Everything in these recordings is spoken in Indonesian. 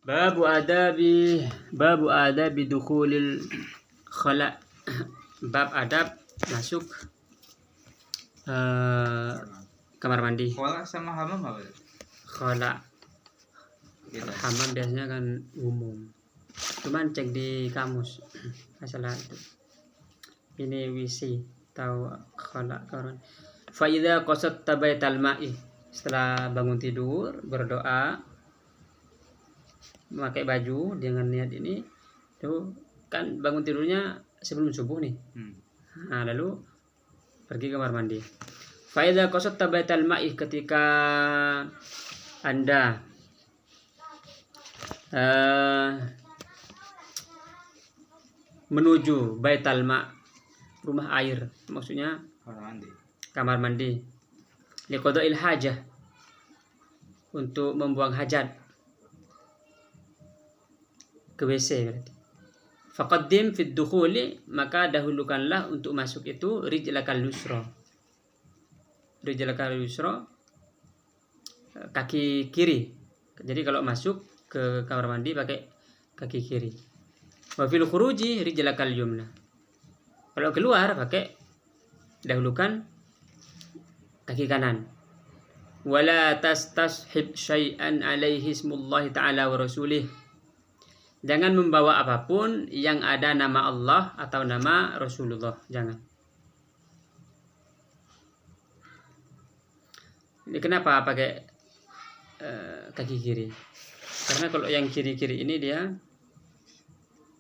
Babu adabi dukhulil khala. Bab adab masuk kamar mandi. Khala sama hamam apa? Khala. Hamam biasanya kan umum. Cuman cek di kamus masalah itu. Ini WC tahu khala kawan. Fa idza qasadta baital ma'i. Setelah bangun tidur berdoa memakai baju dengan niat ini tuh kan bangun tidurnya sebelum subuh nih. Nah, lalu pergi ke kamar mandi. Fa idza qasadta baital ma'i, ketika Anda menuju baital ma', rumah air, maksudnya kamar mandi. Liqada'il hajah, untuk membuang hajat, ke WC berarti. Faqaddim fid dukhuli, maka dahulukanlah untuk masuk itu rijlakal yusra. Rijlakal yusra, kaki kiri. Jadi kalau masuk ke kamar mandi pakai kaki kiri. Wa fil khuruji rijlakal yumna. Kalau keluar pakai dahulukan kaki kanan. Wala tastashib syai'an alaihi ismullahi ta'ala wa rasulih. Jangan membawa apapun yang ada nama Allah atau nama Rasulullah, jangan. Ini kenapa pakai kaki kiri? Karena kalau yang kiri-kiri ini dia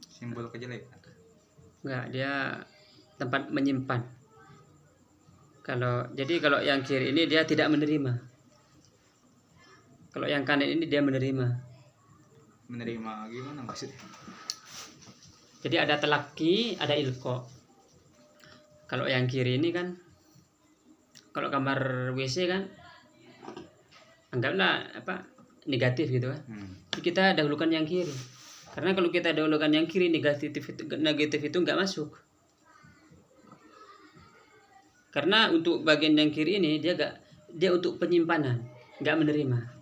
simbol kejelekan. Enggak, dia tempat menyimpan. Jadi kalau yang kiri ini dia tidak menerima. Kalau yang kanan ini dia menerima. Menerima gimana maksudnya? Jadi ada telaki, ada ilko. Kalau yang kiri ini kan, kalau kamar WC kan, anggaplah negatif gitu kan. Jadi kita dahulukan yang kiri. Karena kalau kita dahulukan yang kiri, negatif itu nggak masuk. Karena untuk bagian yang kiri ini dia untuk penyimpanan, nggak menerima.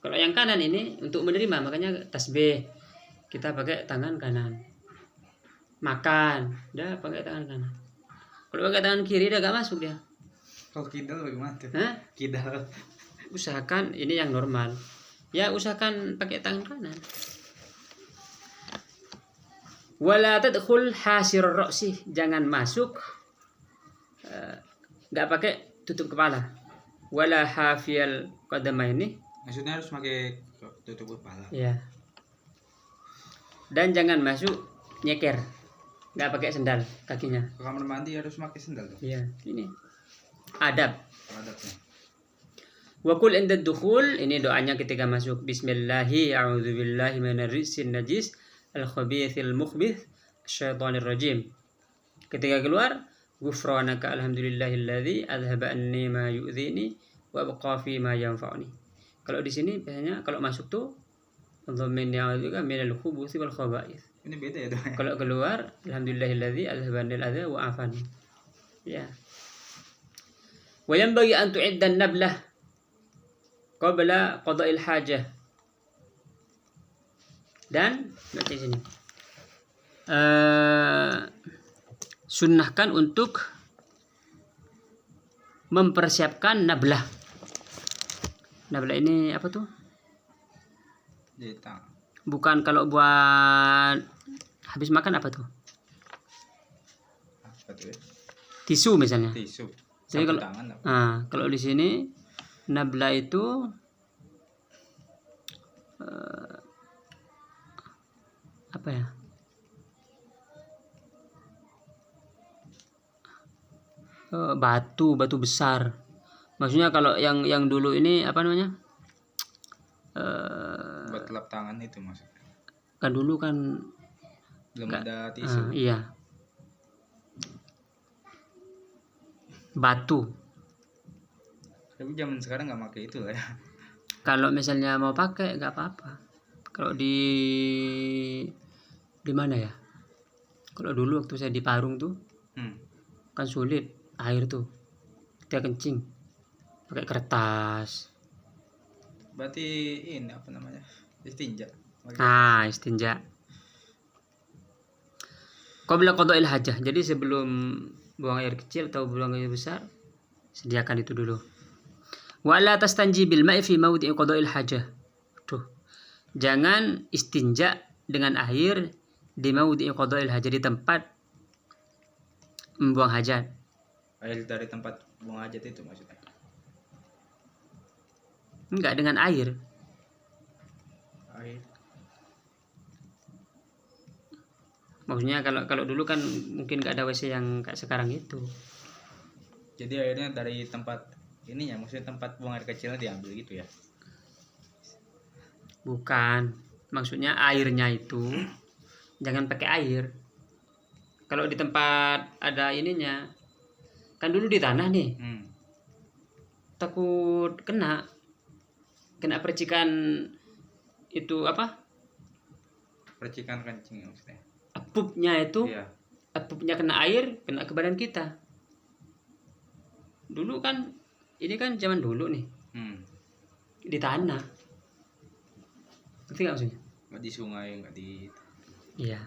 Kalau yang kanan ini untuk menerima, makanya tasbih kita pakai tangan kanan. Makan, dia pakai tangan kanan. Kalau pakai tangan kiri dia gak masuk dia. Kalau kidal bagaimana tuh? Kidal. Usahakan ini yang normal. Ya usahakan pakai tangan kanan. Wala tadkhul hasir ra'si, jangan masuk gak pakai tutup kepala. Wala hafiyal qadamaini. Maksudnya harus pakai tutup kepala. Iya. Dan jangan masuk nyeker, nggak pakai sendal kakinya. Ke kamar mandi harus pakai sendal tuh. Iya, ini adab. Adabnya. Wa qul inda dukhul, ini doanya ketika masuk. Bismillahi a'udzubillahi minarrijsin najis al-khabithil mukhbith asyaitonir rajim. Ketika keluar, ghufranaka alhamdulillahilladzi adhaba anni ma yu'dhini wa baqa fi ma yanfa'uni. Kalau di sini biasanya kalau masuk tuh Allahumma inni a'udzubika minal khubuthi wal khaba'ith. Ini beda ya doanya. Kalau keluar alhamdulillahilladzi adhabanil adza wa afani. Ya. Wa yanbaghi an tu'idda an-nablah qabla qada'il hajah. Dan baca sini. Sunnahkan untuk mempersiapkan nablah. Nablah ini apa tuh? Jatang. Bukan, kalau buat habis makan apa tuh? Apa tuh ya? Tisu misalnya. Tisu. Jadi kalau di sini nablah itu apa ya? Batu besar. Maksudnya kalau yang dulu ini apa namanya? Buat lap tangan itu maksudnya. Kan dulu kan belum ada tisu. Iya. Batu. Tapi zaman sekarang nggak pakai itu lah ya. Kalau misalnya mau pakai nggak apa-apa. Kalau di mana ya? Kalau dulu waktu saya di Parung tuh, kan sulit air tuh, dia kencing. Pakai kertas. Berarti ini apa namanya? Istinja. Nah, istinja. Qabla qada'il hajah. Jadi sebelum buang air kecil atau buang air besar, sediakan itu dulu. Wa la tastanji bil ma'i fi mawdi'i qada'il hajah. Tuh. Jangan istinja dengan air di mawdi'i qada'il hajah, di tempat membuang hajat. Air dari tempat buang hajat itu maksudnya. Enggak, dengan air. Air. Maksudnya kalau dulu kan mungkin nggak ada WC yang kayak sekarang itu. Jadi airnya dari tempat ininya, maksudnya tempat buang air kecilnya diambil gitu ya. Bukan. Maksudnya airnya itu jangan pakai air. Kalau di tempat ada ininya, kan dulu di tanah nih, takut kena percikan itu apa? Percikan kencing maksudnya. Apupnya itu, Iya. apupnya kena air, kena ke badan kita. Dulu kan, ini kan zaman dulu nih, di tanah. Ngerti nggak maksudnya? Nggak di sungai, nggak di. Iya.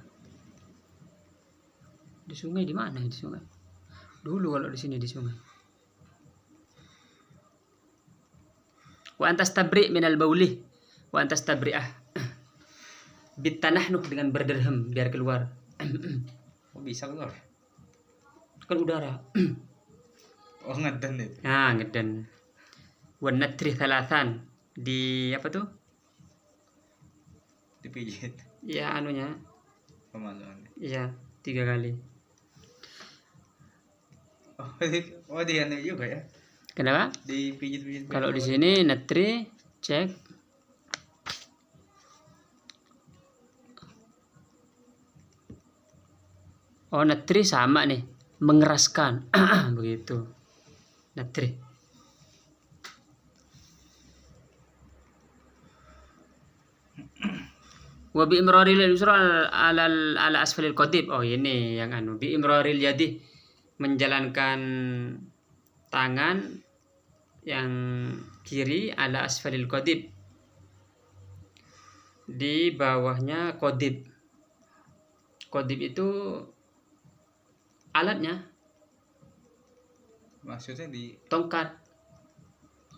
Di sungai di mana? Di sungai. Dulu kalau di sini di sungai. Wa antas tabri minal bauli, wa antas tabri'ah. Bitanahnuh, dengan berderhem biar keluar. Oh bisa keluar? Kan udara. Oh ngeden itu. Nah, ngeden. Wa natri thalathan, di apa tuh? Dipijit. Ya anunya. Pemanduannya. Iya, 3 kali. Oh di anu juga ya. Kenapa? Dipijit-pijit. Kalau di sini natri cek. Oh, natri sama nih, mengeraskan. Begitu. Natri. Wa bi imraril yusra ala asfalil qadib. Oh, ini yang anu, bi imraril yadi, menjalankan tangan yang kiri ala asfalil qadib, di bawahnya qadib. Qadib itu alatnya, Maksudnya di tongkat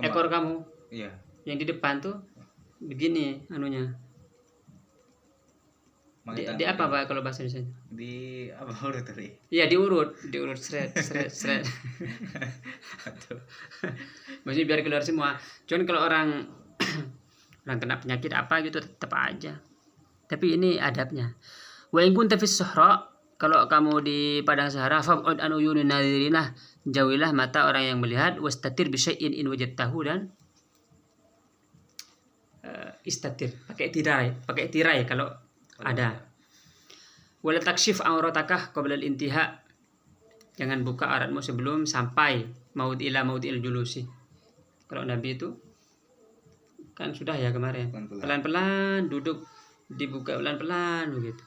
ekor kamu Iya. yang di depan tuh begini anunya. Di apa Pak kalau bahasa Indonesia? Di apa urut tadi? Iya, diurut seret. Maksudnya biar keluar semua. Cuman kalau orang kena penyakit apa gitu tetap aja. Tapi ini adabnya. Wa in kunta fis suhra, kalau kamu di padang sahara, fab'ud an uyunin nadhirinah, jauhilah mata orang yang melihat, wastatir bi syai'in in wajadtahu, dan istatir, pakai tirai kalau ada. Wala takshif aurataka qabla al-intiha, jangan buka auratmu sebelum sampai maudil julusi. Kalau Nabi itu kan sudah ya kemarin, pelan-pelan duduk, dibuka pelan-pelan begitu.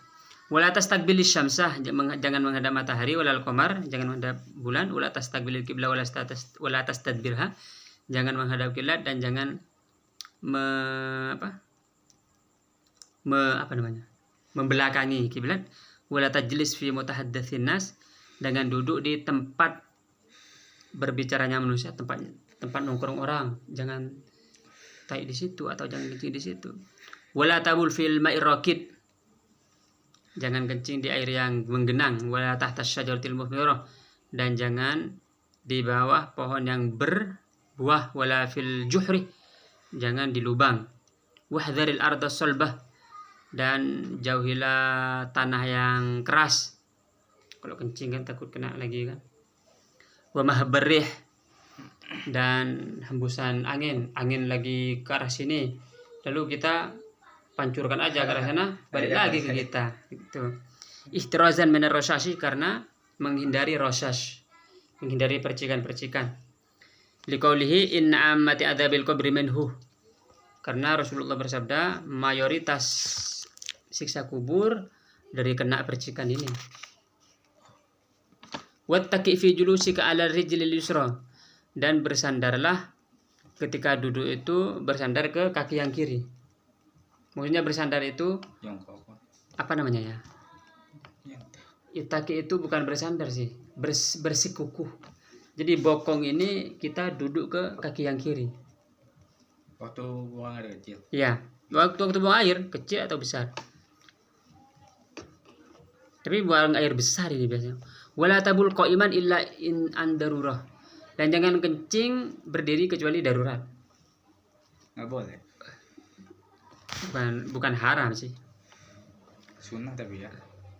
Wala tastaqbilis syamsah, jangan menghadap matahari, walal qamar, jangan menghadap bulan, wala tastaqbilil qibla wala tastadbirha, jangan menghadap kiblat dan jangan membelakangi kiblat. Wala tajlis fi mutahaddatsin nas, dengan duduk di tempat berbicaranya manusia, tempat nongkrong orang, jangan tai di situ atau jangan kencing di situ. Wala tabul fil ma'ir raqid, jangan kencing di air yang menggenang. Wala tahtas syajaratil muthmirah, dan jangan di bawah pohon yang berbuah. Wala fil juhri, jangan di lubang. Wahdharil arda salbah, dan jauhilah tanah yang keras. Kalau kencing kan takut kena lagi kan. Wa mahbarrih, dan hembusan angin lagi ke arah sini, lalu kita pancurkan aja ke arah sana, balik lagi ke kita gitu. Ihtirazan minar rasyashi, karena menghindari rasyash, menghindari percikan-percikan. Liqaulihi inna ammati adzabil qabri minhu, karena Rasulullah bersabda mayoritas siksa kubur dari kena percikan ini. Wattaqi fi julusika ala rijlil yusra, dan bersandarlah ketika duduk itu bersandar ke kaki yang kiri. Maksudnya bersandar itu Jongkok. apa namanya ya? Ya. Itaki itu bukan bersandar sih, bersikukuh. Jadi bokong ini kita duduk ke kaki yang kiri. Waktu buang air kecil. Ya, waktu buang air kecil atau besar. Tapi buang air besar ini biasanya. Wala tabul qa'iman illa in andarurah. Dan jangan kencing berdiri kecuali darurat. Nggak boleh. Bukan haram sih. Sunnah tapi ya.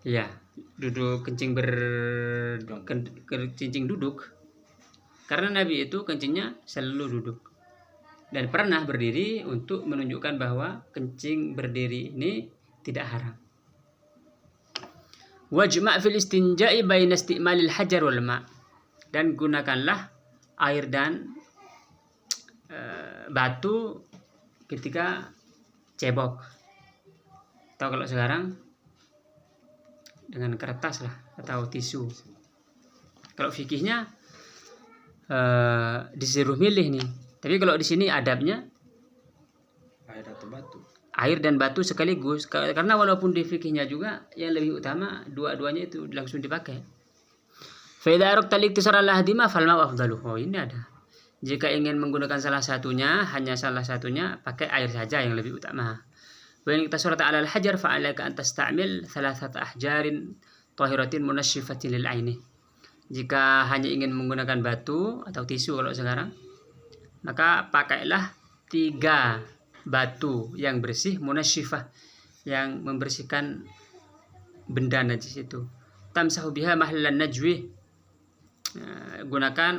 Iya, duduk kencing kencing duduk. Karena Nabi itu kencingnya selalu duduk. Dan pernah berdiri untuk menunjukkan bahwa kencing berdiri ini tidak haram. Wajma' fil istinja'i baina isti'malil hajar wal ma'. Dan gunakanlah air dan batu ketika cebok. Atau kalau sekarang dengan kertas lah atau tisu. Kalau fikihnya disuruh milih nih. Tapi kalau di sini adabnya Air atau batu. air dan batu sekaligus, karena walaupun di fikihnya juga yang lebih utama dua-duanya itu langsung dipakai. Fa idza aradta al-iktisara ala hadima fal ma'u afdalu. Oh, ini ada. Jika ingin menggunakan salah satunya, hanya salah satunya, pakai air saja yang lebih utama. Wa in iktasarta ala al-hajar fa alaka an tasta'mil thalathata ahjarin tahiratin munasyifatin lil aini. Jika hanya ingin menggunakan batu atau tisu kalau sekarang, maka pakailah 3 batu yang bersih, munasyifah, yang membersihkan benda najis itu. Tamsahu biha mahallan najwi.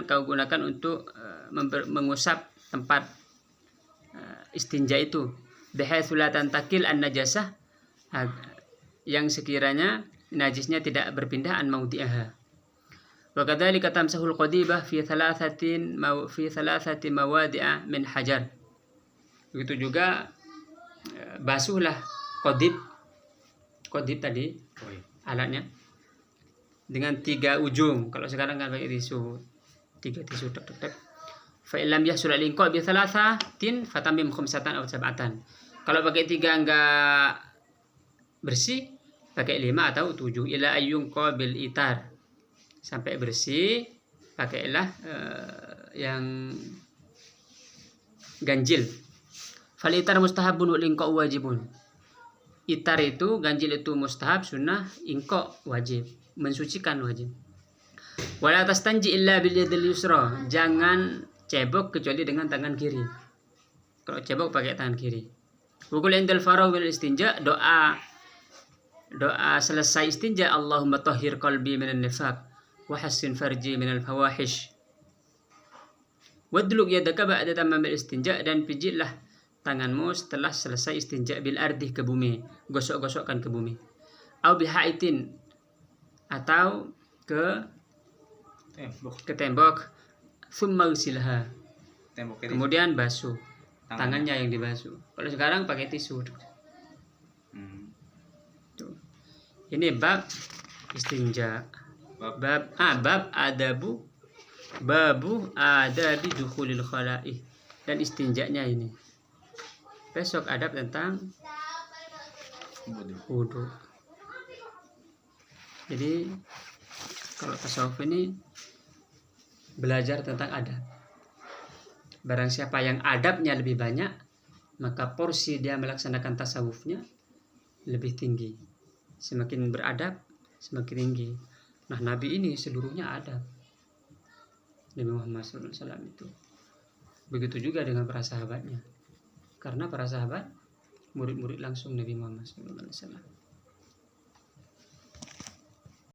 Kau gunakan untuk mengusap tempat istinja itu. Bihaitsu la tantakil an-najasah, yang sekiranya najisnya tidak berpindah an maudi'aha. Wa kadzalika tamsahul qadibah fi thalathati mawadi'a min hajar. Begitu juga basuhlah qadib tadi alatnya dengan 3 ujung. Kalau sekarang kan pakai tisu, 3 tisu tek. Fa illam yahsul al-inqa bi thalathatin fatamim khamsatan aw sab'atan. Kalau pakai 3 enggak bersih, pakai 5 atau 7. Ila ayyun qabil itar. Sampai bersih, pakailah yang ganjil. Fal itar mustahabun wal inqa wajibun. Itar itu, ganjil itu mustahab, sunnah, inqa wajib, mensucikan wajib. Wala tastanji illa bil yadil yusra. Jangan cebok kecuali dengan tangan kiri. Kalau cebok pakai tangan kiri. Wukul indal faragh bil istinja, doa selesai istinja, Allahumma tahhir qalbi minan nifaq wa hassin farji minal fawahish. Wadluk yadaka ba'da tamamil istinja, dan pijitlah tanganmu setelah selesai istinja bil ardi, ke bumi, gosok-gosokkan ke bumi. Au bihaitin, atau ke tembok. Thumma usilha, kemudian basuh tangannya yang dibasuh. Kalau sekarang pakai tisu. Tuh. Ini bab istinja. Babu adabi dukhulil khala'i, dan istinjanya ini. Besok adab tentang wudu. Jadi kalau tasawuf ini belajar tentang adab. Barang siapa yang adabnya lebih banyak, maka porsi dia melaksanakan tasawufnya lebih tinggi. Semakin beradab, semakin tinggi. Nah, Nabi ini seluruhnya adab. Nabi Muhammad SAW itu. Begitu juga dengan para sahabatnya. Karena para sahabat murid-murid langsung Nabi Muhammad SAW.